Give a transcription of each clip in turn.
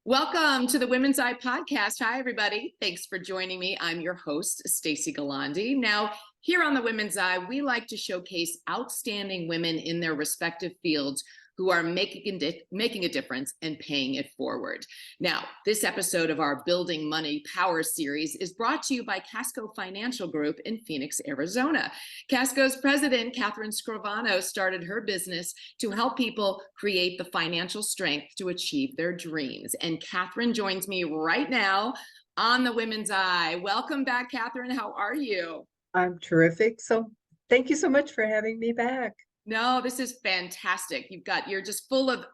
Welcome to the Women's Eye podcast. Hi, everybody. Thanks for joining me. I'm your host, Stacey Gualandi. Now, here on the Women's Eye, we like to showcase outstanding women in their respective fields who are making a difference and paying it forward. Now, this episode of our Building Money Power series is brought to you by Casco Financial Group in Phoenix, Arizona. Casco's president, Catherine Scrivano, started her business to help people create the financial strength to achieve their dreams. And Catherine joins me right now on the Women's Eye. Welcome back, Catherine. How are you? I'm terrific. So thank you so much for having me back. No, this is fantastic. You're just full of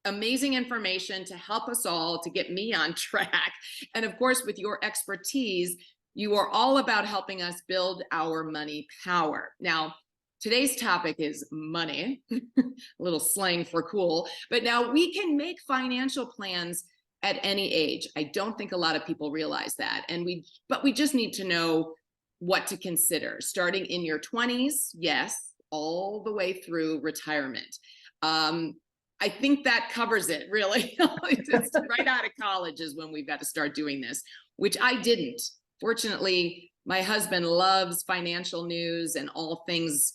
amazing information to help us all, to get me on track. And of course, with your expertise, you are all about helping us build our money power. Now, today's topic is money, a little slang for cool, but now we can make financial plans at any age. I don't think a lot of people realize that. But we just need to know what to consider. Starting in your 20s, yes, all the way through retirement. I think that covers it, really. Just right out of college is when we've got to start doing this, which I didn't. Fortunately, my husband loves financial news and all things,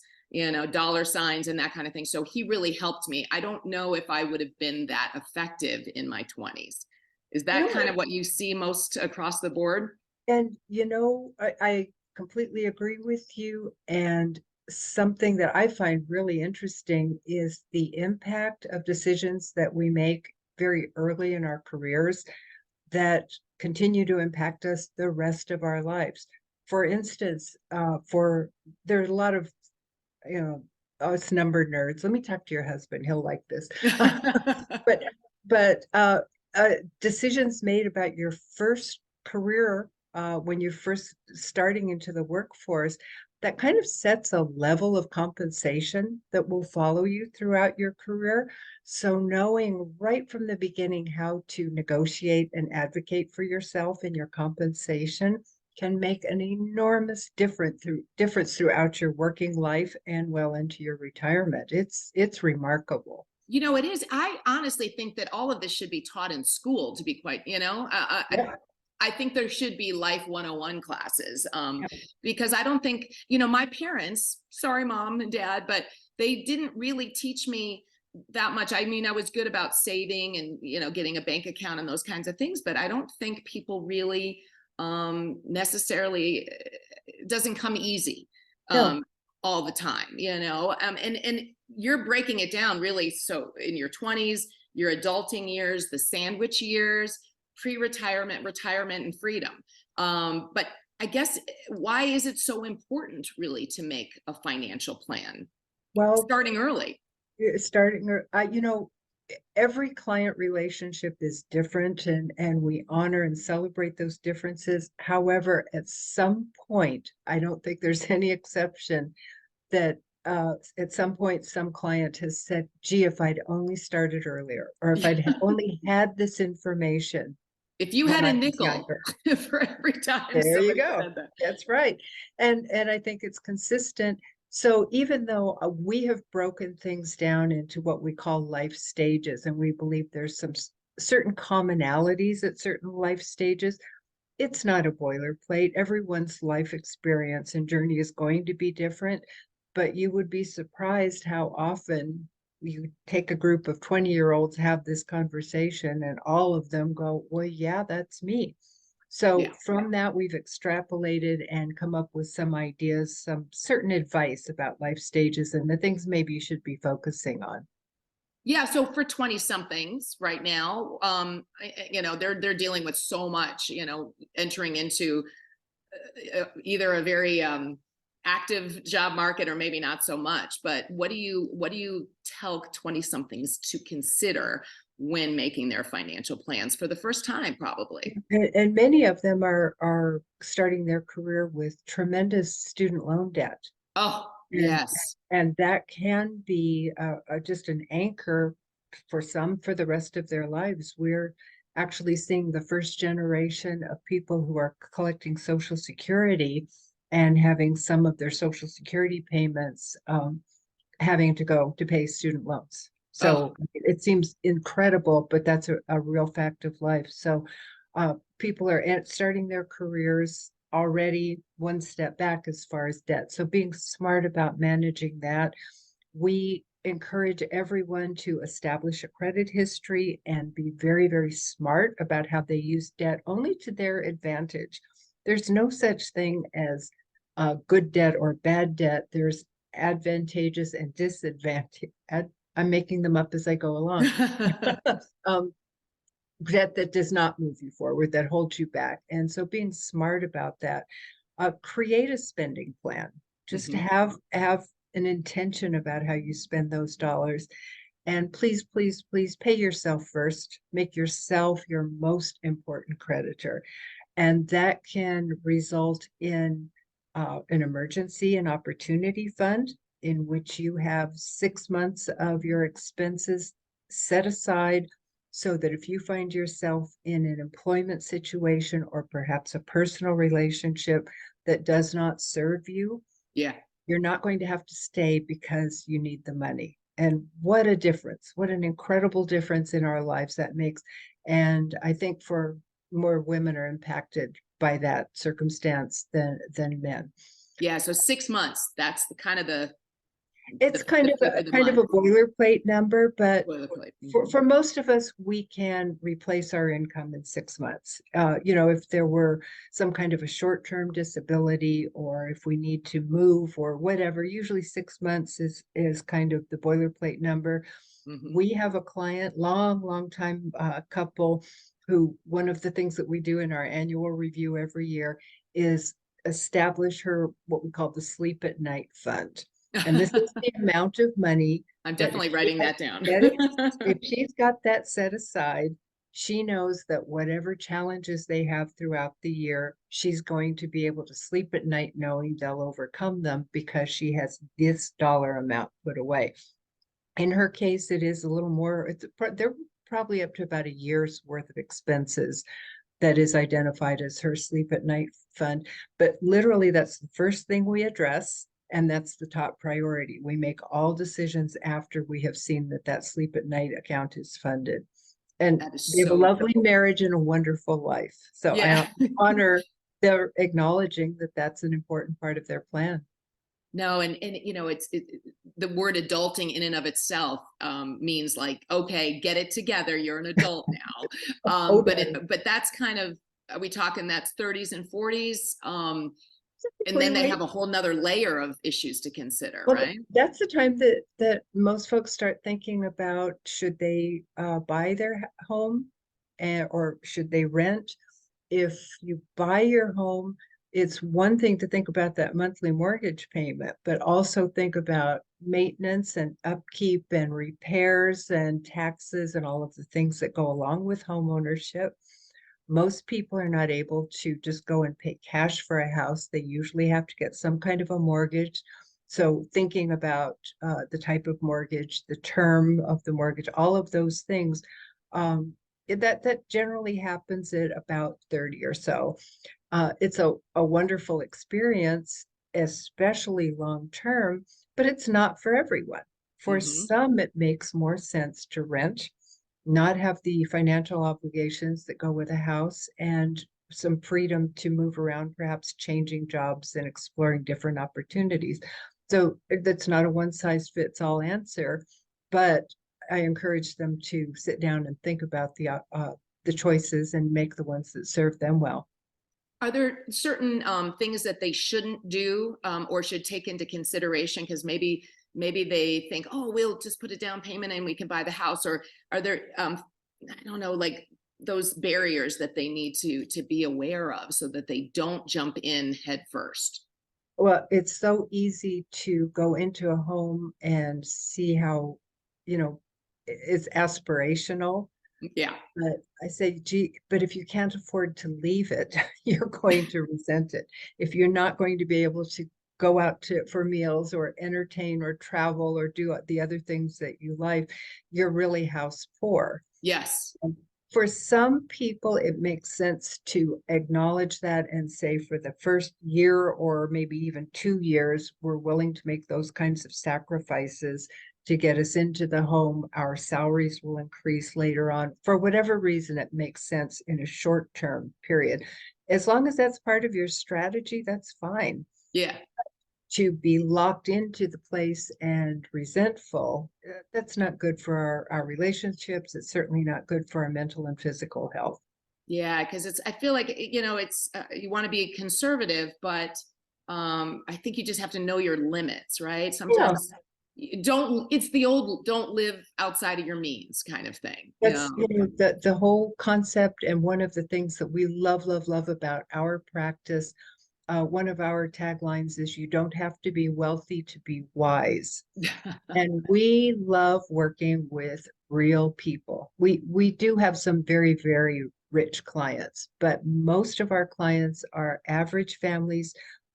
dollar signs and that kind of thing. So he really helped me. I don't know if I would have been that effective in my 20s. Is that kind of what you see most across the board? And, I completely agree with you. And something that I find really interesting is the impact of decisions that we make very early in our careers that continue to impact us the rest of our lives. For instance, there's a lot of, us number nerds. Let me talk to your husband. He'll like this. but decisions made about your first career when you're first starting into the workforce, that kind of sets a level of compensation that will follow you throughout your career. So knowing right from the beginning how to negotiate and advocate for yourself and your compensation can make an enormous difference throughout your working life and well into your retirement. It's remarkable. It is. I honestly think that all of this should be taught in school, to be quite, Yeah. I think there should be life 101 classes Yeah. because I don't think, my parents, sorry, mom and dad, but they didn't really teach me that much. I mean, I was good about saving and, getting a bank account and those kinds of things, but I don't think people really necessarily, it doesn't come easy No. all the time, and you're breaking it down really. So in your 20s, your adulting years, the sandwich years, pre-retirement, retirement, and freedom. But I guess, why is it so important really to make a financial plan Well, starting early? Every client relationship is different, and we honor and celebrate those differences. However, at some point, I don't think there's any exception that at some point some client has said, gee, if I'd only started earlier, or if I'd only had this information If you when had I a was nickel younger. for every time There you somebody go. said that. That's right. And I think it's consistent. So even though we have broken things down into what we call life stages, and we believe there's some certain commonalities at certain life stages, it's not a boilerplate. Everyone's life experience and journey is going to be different, but you would be surprised how often you take a group of 20-year-olds, have this conversation, and all of them go, well, yeah, that's me. So Yeah. from that, we've extrapolated and come up with some ideas, some certain advice about life stages and the things maybe you should be focusing on. Yeah, so for 20 somethings right now, they're dealing with so much, entering into either a very active job market or maybe not so much. But what do you tell 20 somethings to consider when making their financial plans for the first time, probably? And many of them are starting their career with tremendous student loan debt. Oh, And yes. and that can be just an anchor for some for the rest of their lives. We're actually seeing the first generation of people who are collecting Social Security and having some of their Social Security payments having to go to pay student loans. Oh, So it seems incredible, but that's a real fact of life. So people are starting their careers already one step back as far as debt. So being smart about managing that. We encourage everyone to establish a credit history and be very, very smart about how they use debt only to their advantage. There's no such thing as good debt or bad debt. There's advantageous and disadvantage. I'm making them up as I go along. um, Debt that does not move you forward, that holds you back. And so being smart about that, create a spending plan. Just Mhm. have an intention about how you spend those dollars. And please, please, please pay yourself first. Make yourself your most important creditor. And that can result in an emergency and opportunity fund in which you have 6 months of your expenses set aside so that if you find yourself in an employment situation or perhaps a personal relationship that does not serve you, Yeah. you're not going to have to stay because you need the money. And what a difference, what an incredible difference in our lives that makes. And I think for more women are impacted by that circumstance than men. Yeah. So 6 months, that's the kind of It's kind the of flip a of the kind of month. a boilerplate number, but Boilerplate. for most of us, we can replace our income in 6 months. If there were some kind of a short-term disability, or if we need to move or whatever, usually 6 months is kind of the boilerplate number. Mhm. We have a client, long time couple, who one of the things that we do in our annual review every year is establish her what we call the sleep at night fund. And this is the amount of money I'm that if definitely she writing has that down. if she's got that set aside, she knows that whatever challenges they have throughout the year, she's going to be able to sleep at night knowing they'll overcome them because she has this dollar amount put away. In her case, it is a little more, they're probably up to about a year's worth of expenses that is identified as her sleep at night fund. But literally, that's the first thing we address. And that's the top priority. We make all decisions after we have seen that that sleep at night account is funded. And That is they have a so lovely marriage and a wonderful life. So yeah. I honor their acknowledging that that's an important part of their plan. No, and the word adulting in and of itself means like, okay, get it together. You're an adult now. Oh, But that's kind of, are we talking that's 30s and 40s? And typically then they late. have a whole nother layer of issues to consider, Well, right? that's the time that most folks start thinking about should they buy their home or should they rent. If you buy your home, it's one thing to think about that monthly mortgage payment, but also think about maintenance and upkeep and repairs and taxes and all of the things that go along with home ownership. Most people are not able to just go and pay cash for a house. They usually have to get some kind of a mortgage. So thinking about the type of mortgage, the term of the mortgage, all of those things, that generally happens at about 30 or so. It's a wonderful experience, especially long term, but it's not for everyone. For Hmm. some, it makes more sense to rent, not have the financial obligations that go with a house, and some freedom to move around, perhaps changing jobs and exploring different opportunities. So that's not a one size fits all answer, but I encourage them to sit down and think about the choices and make the ones that serve them well. Are there certain things that they shouldn't do or should take into consideration? Because maybe they think, oh, we'll just put a down payment and we can buy the house. Or are there, I don't know, like those barriers that they need to be aware of so that they don't jump in head first? Well, it's so easy to go into a home and see how, it's aspirational. Yeah. But I say, gee, but if you can't afford to leave it, you're going to resent it. If you're not going to be able to go out for meals or entertain or travel or do the other things that you like, you're really house poor. Yes. For some people, it makes sense to acknowledge that and say for the first year or maybe even 2 years, we're willing to make those kinds of sacrifices to get us into the home. Our salaries will increase later on. For whatever reason, it makes sense in a short-term period. As long as that's part of your strategy, that's fine. Yeah. To be locked into the place and resentful, that's not good for our relationships. It's certainly not good for our mental and physical health. Yeah, because I feel like, it's, you want to be conservative, but I think you just have to know your limits, right? Yeah, Sometimes it's the old, don't live outside of your means kind of thing. Yeah. that's, the whole concept. And one of the things that we love, love, love about our practice, one of our taglines is, you don't have to be wealthy to be wise. And we love working with real people. We do have some very, very rich clients, but most of our clients are average families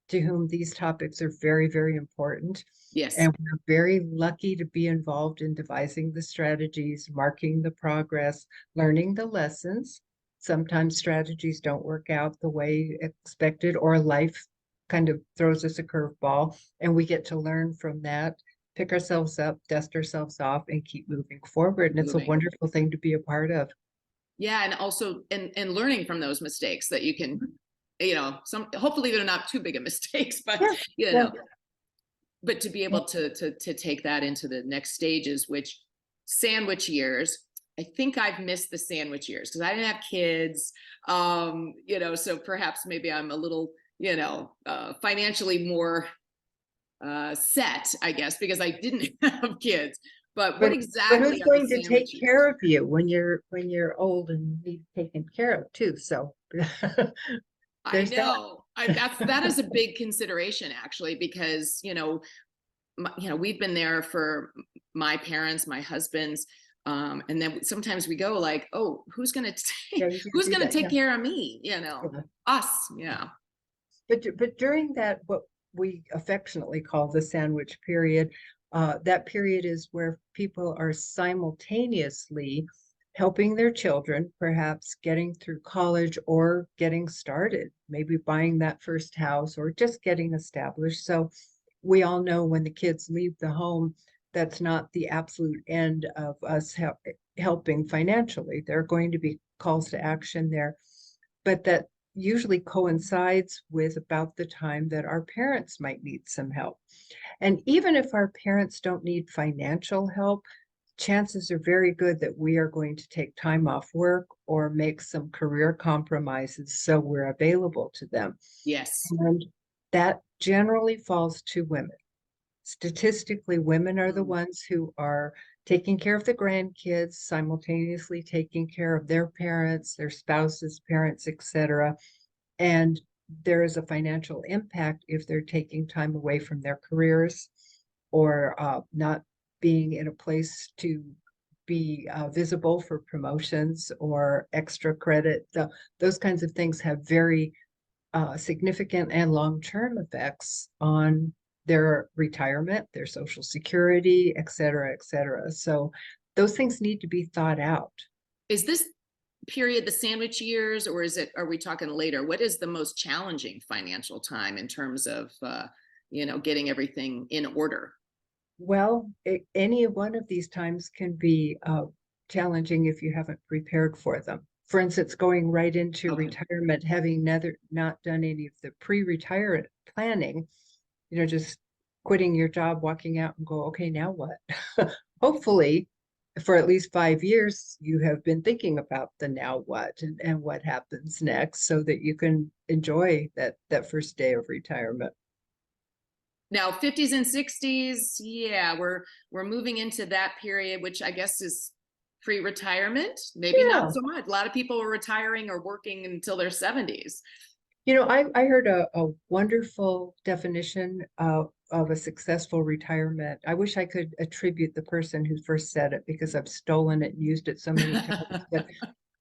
to whom these topics are very, very important. Yes. And we're very lucky to be involved in devising the strategies, marking the progress, learning the lessons. Sometimes strategies don't work out the way expected, or life kind of throws us a curveball, and we get to learn from that, pick ourselves up, dust ourselves off, and keep moving forward. And it's a Moving. wonderful thing to be a part of. Yeah, and also and learning from those mistakes that you can, hopefully they're not too big of mistakes, but Yeah, you yeah. know, but to be able to take that into the next stages, which sandwich years. I think I've missed the sandwich years because I didn't have kids. So perhaps maybe I'm a little, financially more set, I guess, because I didn't have kids. But what But who's exactly are the going to take sandwich care years? of you when you're old and need taken care of too? So I there's that. know. That is a big consideration actually, because we've been there for my parents, my husband's, and then sometimes we go like, oh, who's gonna Yeah, take you can who's do gonna that. take Yeah. care of me? Yeah. Us. Yeah. But during that, what we affectionately call the sandwich period, that period is where people are simultaneously helping their children, perhaps getting through college or getting started, maybe buying that first house or just getting established. So we all know when the kids leave the home, that's not the absolute end of us helping financially. There are going to be calls to action there, but that usually coincides with about the time that our parents might need some help. And even if our parents don't need financial help, chances are very good that we are going to take time off work or make some career compromises so we're available to them. Yes. And that generally falls to women. Statistically, women are the Mm. ones who are taking care of the grandkids, simultaneously taking care of their parents, their spouses, parents, etc. And there is a financial impact if they're taking time away from their careers, or not being in a place to be visible for promotions or extra credit. Those kinds of things have very significant and long-term effects on their retirement, their social security, et cetera, et cetera. So those things need to be thought out. Is this period the sandwich years, or are we talking later? What is the most challenging financial time in terms of getting everything in order? Well, any one of these times can be challenging if you haven't prepared for them. For instance, going right into Okay. retirement, having not done any of the pre-retirement planning, just quitting your job, walking out and go, okay, now what? Hopefully, for at least 5 years, you have been thinking about the now what and what happens next so that you can enjoy that first day of retirement. Now 50s and 60s, yeah, we're moving into that period, which I guess is pre-retirement, maybe Yeah. not so much. A lot of people are retiring or working until their 70s. I heard a wonderful definition of a successful retirement. I wish I could attribute the person who first said it because I've stolen it and used it so many times.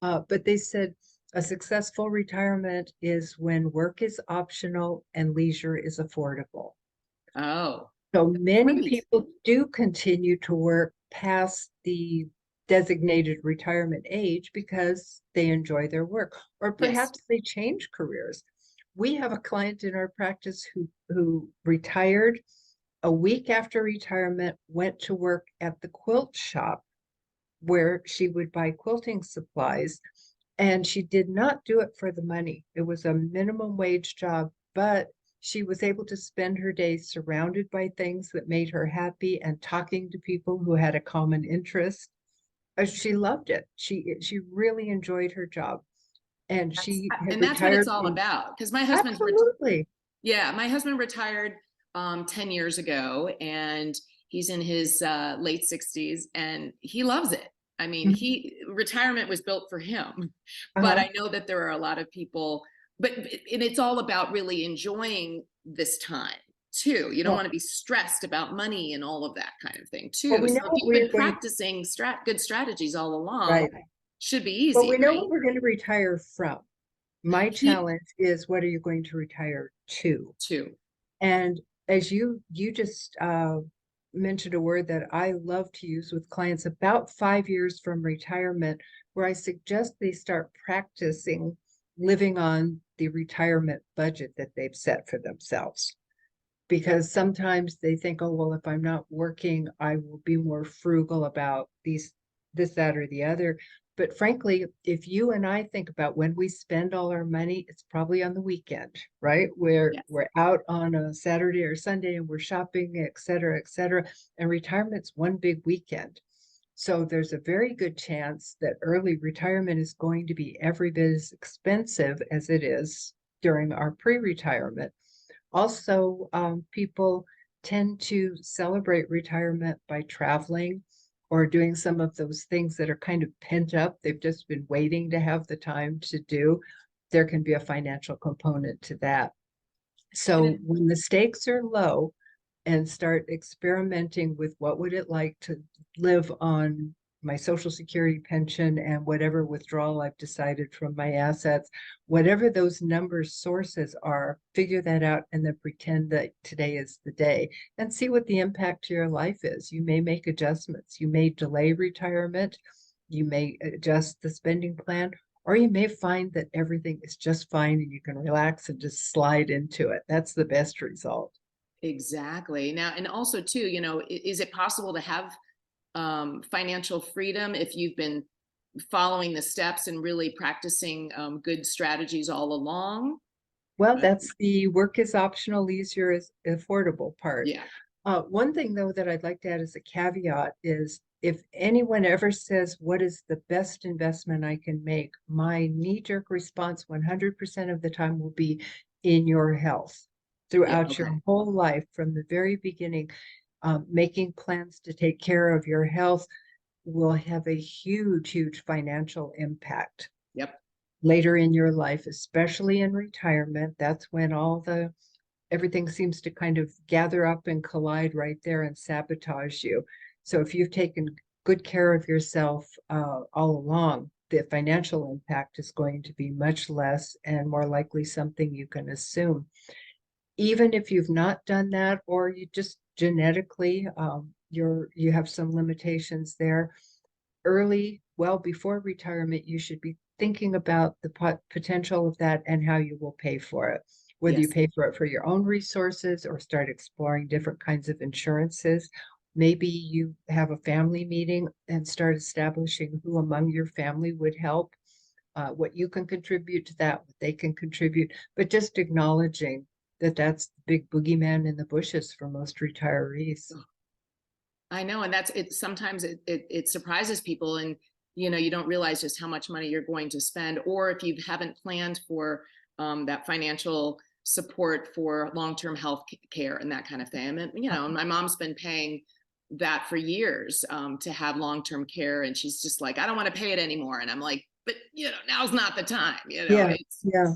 But they said a successful retirement is when work is optional and leisure is affordable. Oh, So many great. people do continue to work past the designated retirement age because they enjoy their work, or Yes. perhaps they change careers. We have a client in our practice who retired a week after retirement, went to work at the quilt shop where she would buy quilting supplies. And she did not do it for the money. It was a minimum wage job, but she was able to spend her days surrounded by things that made her happy and talking to people who had a common interest. She loved it. She really enjoyed her job. And she had And that's what it's retired all from, about. Because my husband's absolutely. yeah, my husband retired 10 years ago, and he's in his late 60s, and he loves it. I mean, Mhm. he retirement was built for him. But Uh-huh. I know that there are a lot of people, but and it's all about really enjoying this time too. You don't Well, want to be stressed about money and all of that kind of thing well, too. we So know if what you've we're been going to, practicing good strategies all along, right. should be Well, easy, we know right? what we're going to retire from. My He challenge is, what are you going to retire to? too. And as you just mentioned a word that I love to use with clients about 5 years from retirement, where I suggest they start practicing living on the retirement budget that they've set for themselves. Because sometimes they think, oh, well, if I'm not working, I will be more frugal about this, that, or the other. But frankly, if you and I think about when we spend all our money, it's probably on the weekend, right? Where Yes. we're out on a Saturday or Sunday and we're shopping, et cetera, et cetera. And retirement's one big weekend. So there's a very good chance that early retirement is going to be every bit as expensive as it is during our pre-retirement. Also, people tend to celebrate retirement by traveling or doing some of those things that are kind of pent up. They've just been waiting to have the time to do. There can be a financial component to that. And So when the stakes are low, and start experimenting with what would it like to live on my social security pension and whatever withdrawal I've decided from my assets, whatever those numbers sources are, figure that out and then pretend that today is the day and see what the impact to your life is. You may make adjustments. You may delay retirement. You may adjust the spending plan, or you may find that everything is just fine and you can relax and just slide into it. That's the best result. exactly. Now, and also too, is it possible to have financial freedom if you've been following the steps and really practicing good strategies all along? Well, Uh, that's the work is optional, easier is affordable part. yeah. One thing though that I'd like to add as a caveat is if anyone ever says, what is the best investment I can make? My knee-jerk response 100% of the time will be in your health Yeah. throughout Okay. your whole life from the very beginning. Making plans to take care of your health will have a huge, huge financial impact Yep. later in your life, especially in retirement. That's when everything seems to kind of gather up and collide right there and sabotage you. So if you've taken good care of yourself all along, the financial impact is going to be much less and more likely something you can assume. Even if you've not done that, or you just genetically you have some limitations there, early, well before retirement, you should be thinking about the potential of that and how you will pay for it. Whether you Yes. pay for it for your own resources or start exploring different kinds of insurances. Maybe you have a family meeting and start establishing who among your family would help, what you can contribute to that, what they can contribute, but just acknowledging that that's the big boogeyman in the bushes for most retirees. I know, and that's it. Sometimes it surprises people, and you don't realize just how much money you're going to spend, or if you haven't planned for that financial support for long-term health care and that kind of thing. And my mom's been paying that for years to have long-term care, and she's just like, I don't want to pay it anymore. And I'm like, but now's not the time. Yeah, It's yeah.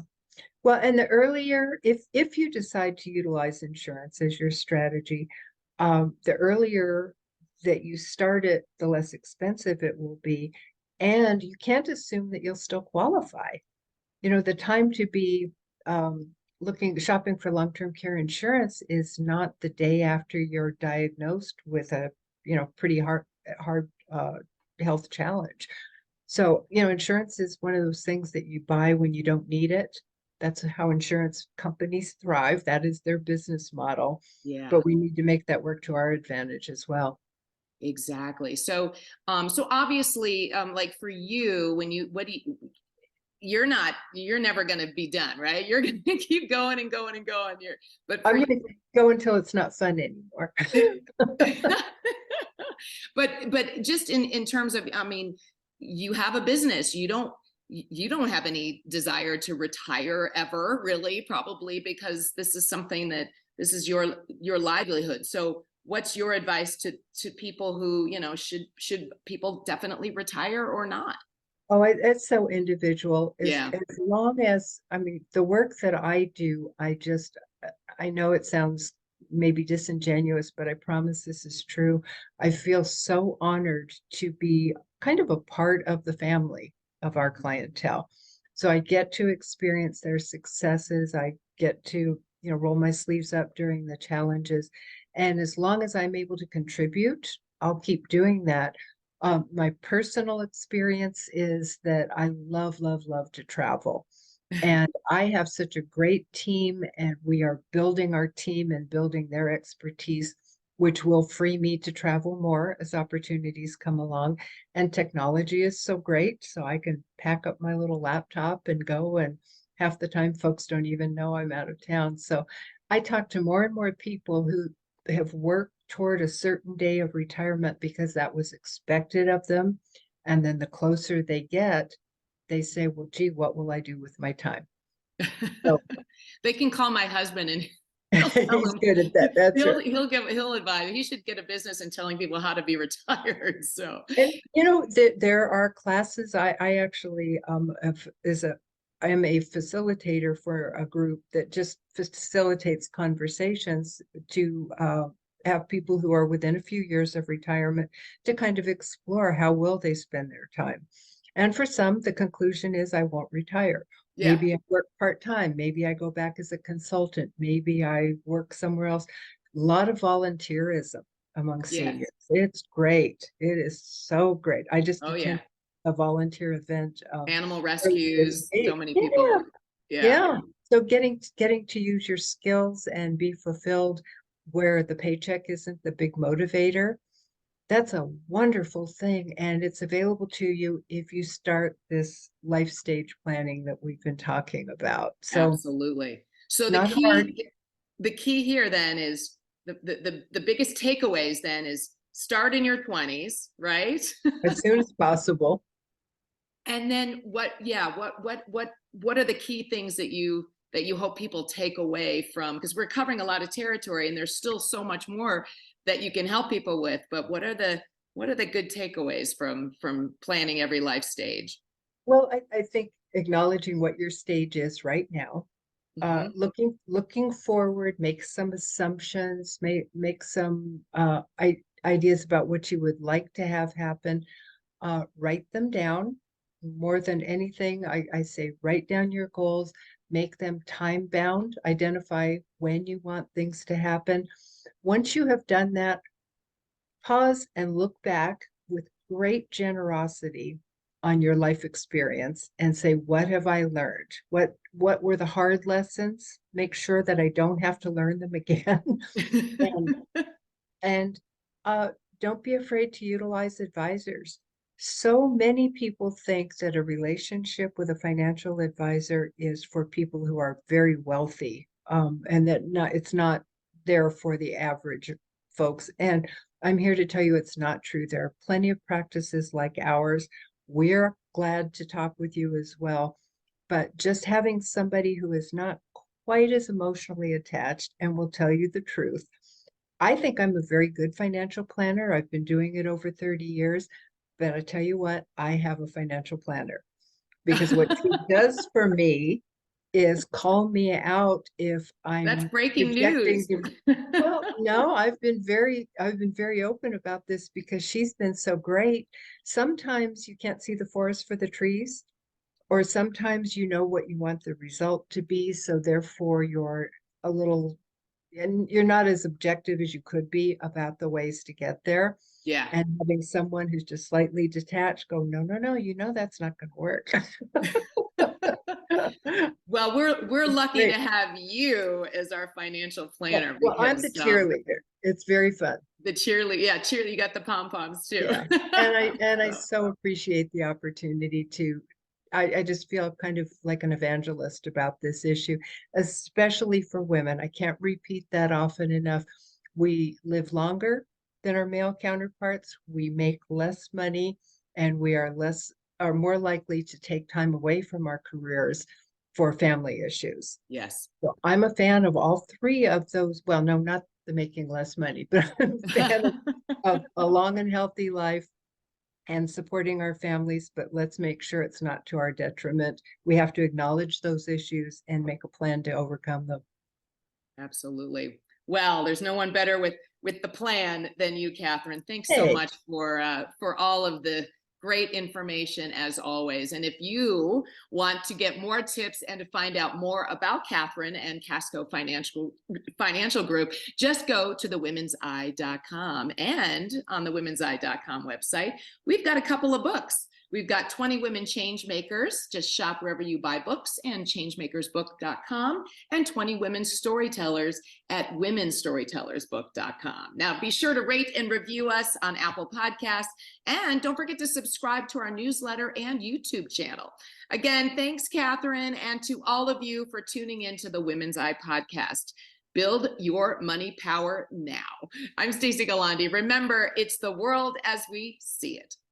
Well, and the earlier, if you decide to utilize insurance as your strategy, the earlier that you start it, the less expensive it will be. And you can't assume that you'll still qualify. The time to be shopping for long-term care insurance is not the day after you're diagnosed with a, pretty hard health challenge. So, insurance is one of those things that you buy when you don't need it. That's how insurance companies thrive. That is their business model. Yeah. But we need to make that work to our advantage as well. Exactly. So, so obviously, like for you, when you, what do you, you're never going to be done, right? You're going to keep going and going and going. But for I'm you, going to go until it's not fun anymore. but just in terms of, I mean, you have a business. You don't have any desire to retire ever, really, probably, because this is something that this is your livelihood. So what's your advice to people who, should people definitely retire or not? Oh, it's so individual. Yeah. As long as, I mean, the work that I do, I know it sounds maybe disingenuous, but I promise this is true. I feel so honored to be kind of a part of the family of our clientele. So I get to experience their successes. I get to, roll my sleeves up during the challenges. And as long as I'm able to contribute, I'll keep doing that. My personal experience is that I love, love, love to travel. And I have such a great team, and we are building our team and building their expertise, which will free me to travel more as opportunities come along. And technology is so great, so I can pack up my little laptop and go, and half the time folks don't even know I'm out of town. So I talk to more and more people who have worked toward a certain day of retirement because that was expected of them. And then the closer they get, they say, well, gee, what will I do with my time? So They can call my husband and he'll tell he's them, good at that. That's right. he'll advise. He should get a business in telling people how to be retired. So And there are classes. I actually I am a facilitator for a group that just facilitates conversations to have people who are within a few years of retirement to kind of explore how will they spend their time. And for some, the conclusion is I won't retire. yeah, Maybe I work part-time. Maybe I go back as a consultant. Maybe I work somewhere else. A lot of volunteerism among yes. seniors. It's great. It is so great. I just Oh yeah. attended a volunteer event Animal earlier this rescues, so week. many people. Yeah, Yeah. yeah. So getting to use your skills and be fulfilled where the paycheck isn't the big motivator, that's a wonderful thing. And it's available to you if you start this life stage planning that we've been talking about. So Absolutely. So not hard. the key here then is the biggest takeaways then is start in your 20s, right? As soon as possible. And then what are the key things that you hope people take away from, because we're covering a lot of territory and there's still so much more that you can help people with, but what are the good takeaways from planning every life stage? Well, I think acknowledging what your stage is right now, Hmm. looking forward, make some assumptions, make some ideas about what you would like to have happen, write them down. More than anything, I say write down your goals, make them time bound, identify when you want things to happen. Once you have done that, pause and look back with great generosity on your life experience and say, what have I learned? What were the hard lessons? Make sure that I don't have to learn them again. and and uh, don't be afraid to utilize advisors. So many people think that a relationship with a financial advisor is for people who are very wealthy, and that it's not there for the average folks. And I'm here to tell you it's not true. There are plenty of practices like ours. We're glad to talk with you as well. But just having somebody who is not quite as emotionally attached and will tell you the truth. I think I'm a very good financial planner. I've been doing it over 30 years, but I tell you what, I have a financial planner because what she does for me is call me out if That's I'm breaking projecting. news. Well, no, I've been very open about this because she's been so great. Sometimes you can't see the forest for the trees, or sometimes you know what you want the result to be, so therefore you're a little and you're not as objective as you could be about the ways to get there. Yeah. And having someone who's just slightly detached go, no, no, no, that's not going to work. Well, Well, we're lucky Great. to have you as our financial planner Well, I'm the because cheerleader. It's very fun. the cheerleader, yeah, cheerleader, you got the pom poms too. Yeah. And I so appreciate the opportunity to, I just feel kind of like an evangelist about this issue, especially for women. I can't repeat that often enough. We live longer than our male counterparts. We make less money and we are more likely to take time away from our careers for family issues. Yes. So I'm a fan of all three of those. Well, no, not the making less money, but I'm a fan of a long and healthy life and supporting our families, but let's make sure it's not to our detriment. We have to acknowledge those issues and make a plan to overcome them. Absolutely. Well, there's no one better with the plan than you, Catherine. Thanks so Hey, much for all of the great information as always. And if you want to get more tips and to find out more about Catherine and Casco Financial Group, just go to thewomenseye.com. And on the womenseye.com website, we've got a couple of books. We've got 20 Women Change Makers. Just shop wherever you buy books and changemakersbook.com, and 20 Women Storytellers at womenstorytellersbook.com. Now, be sure to rate and review us on Apple Podcasts, and don't forget to subscribe to our newsletter and YouTube channel. Again, thanks, Catherine, and to all of you for tuning into the Women's Eye podcast. Build your money power now. I'm Stacey Gualandi. Remember, it's the world as we see it.